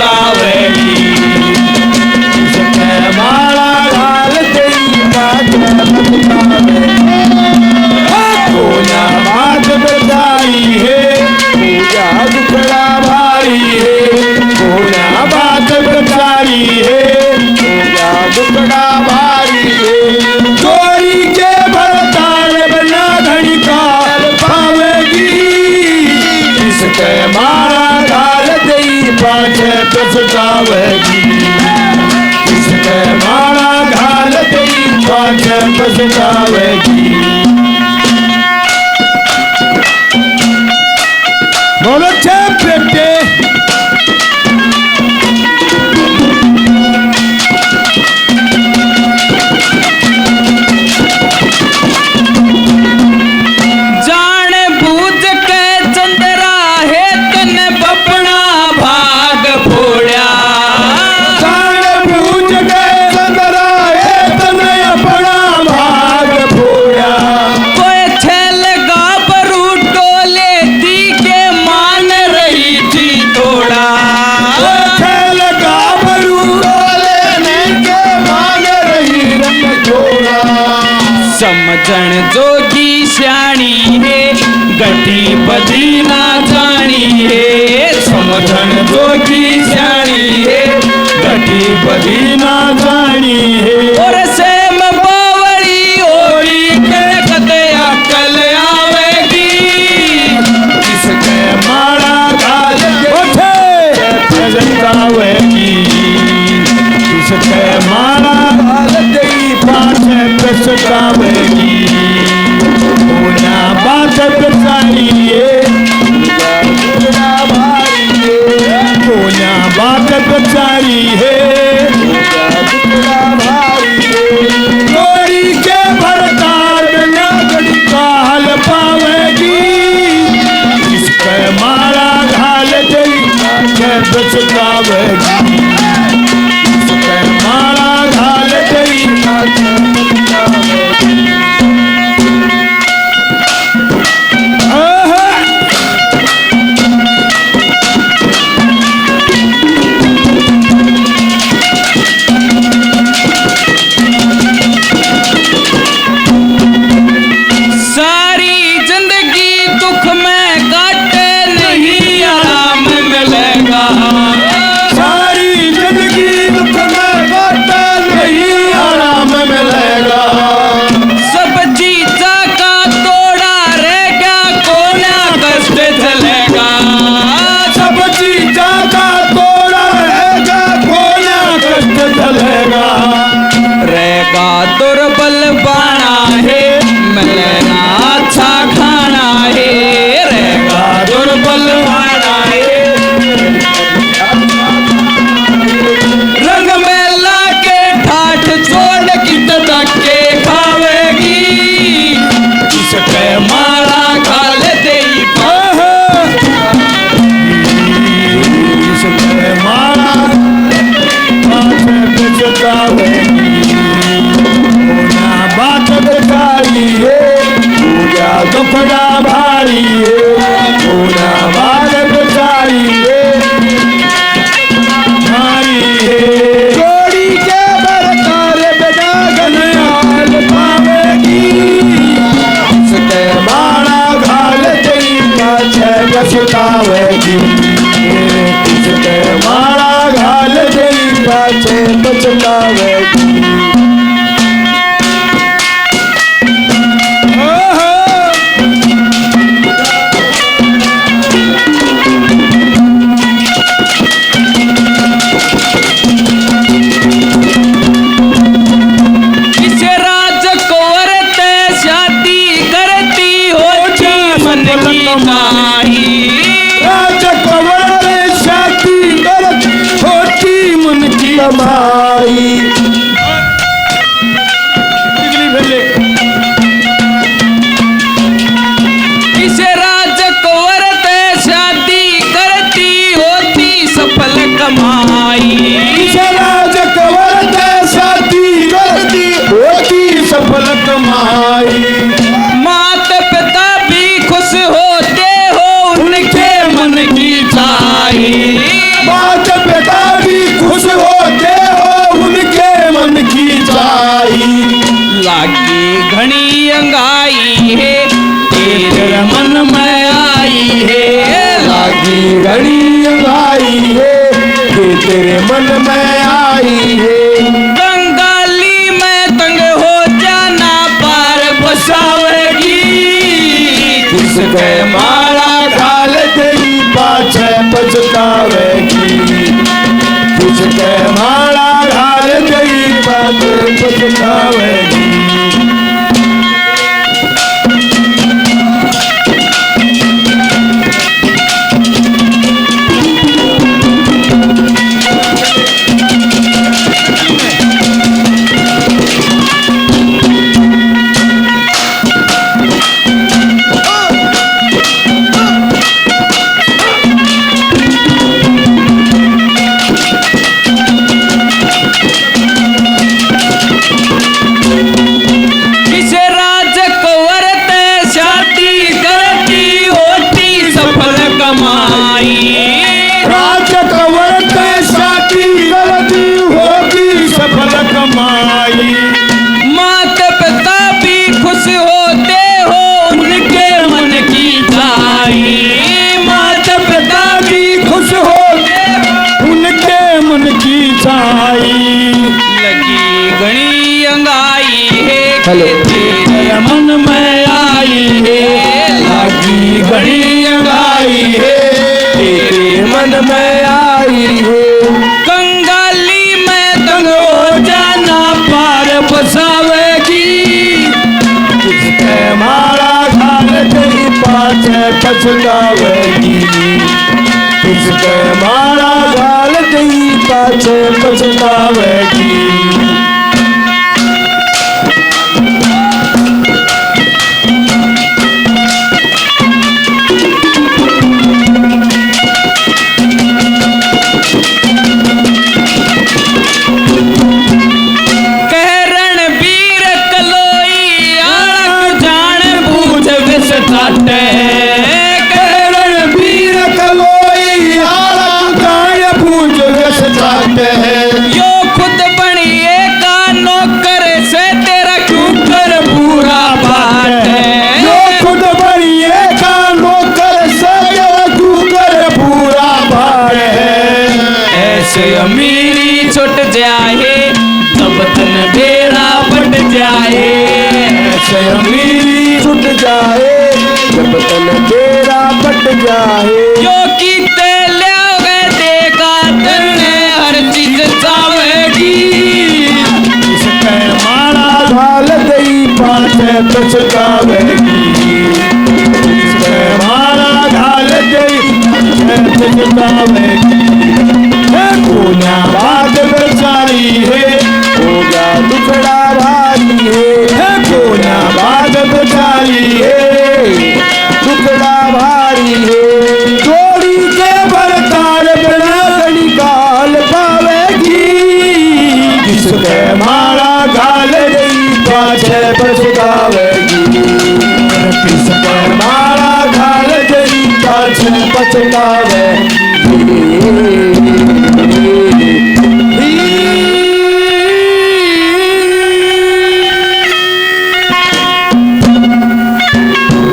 बचकावेगी इसके माला घाल दई पाछे बचकावेगी पूजा बात बचाई है पूजा दुखड़ा भारी है पूजा बात बचाई है पूजा दुखड़ा भारी है चोरी के भरताल बना धनी काल पावेगी इसके मारा घाल दई पाछे पछतावेगी इसके मारा घाल दई पाछे पछतावेगी बोलो छे बेटे समझण जोगी श्याणी है गटी बदी ना जानी है समझण जोगी श्याणी है गटी बदी ना जानी है और सेम बावड़ी होली के कते अकल आवेगी इसके मारा घाल के पछतावेगी इसके मारा घाल दई पाछे पछतावेगी पूजा बात बचाई है पूजा भारी है पूजा बात बचाई है पूजा दुखड़ा भारी है चोरी के भरताल बिना गड़ी काल पावेगी इसके मारा घाल दई पाछे पछतावेगी इसके मारा घाल दई पाछे पछतावेगी दुर्बल बाना है मिलना अच्छा खाना है रहेगा दुर्बल बाना है रंग मेला के ठाठ छोड़ किट धक्के खावेगी इसके मारा घाल दई इसके मारा पाछे पछतावेगी बात बचाई है पूजा दुखड़ा भारी है पूजा बात बचाई है भारी है चोरी के भरताल बिना गलियाल पावेगी इसके मारा घाल दई पाछे पछतावेगी इसके मारा घाल दई पाछे पछतावेगी इसे राजकुंवर ते शादी करती होती सफल कमाई इसे राजकुंवर ते शादी करती होती सफल कमाई माता पिता भी खुश होते हो उनके मन की चाही माता पिता भी खुश होते हो उनके मन की चाई। लागी घनी अंगाई है तेरे मन में आई है। लागी घड़ी अंगाई है कि तेरे मन में आई है। कंगाली में तंग हो जाना पार बसावेगी। किसके मारा घाल तेरी पाछे पछतावेगी। किसके मारा घाल तेरी पाछे पछतावेगी। तेरे मन में आई है। लागी घड़ी अंगाई है तेरे मन में आई है। कंगाली में तंग हो जाना पार बसावेगी। किसके मारा घाल तेरी पाछे पछतावेगी। किसके मारा घाल तेरी पाछे पछतावेगी। अमीरी छुट जाए तब तन बेड़ा पट जाए। ऐसे अमीरी छुट जाए जब तन बेड़ा पट जाए। जो कीते लोगे देखा तने हर चीज चावेगी। इसके मारा घाल दई पाछे पछतावेगी। इसके मारा घाल दई पाछे पछतावेगी। कोना बात बेचारी है होगा दुखड़ा भारी है। कोना बात बेचारी है दुखड़ा भारी है। जोड़ी के बरतार बिना गड़ी गाल पावेगी। जिसके मारा गाल गई पाछे पछतावेगी।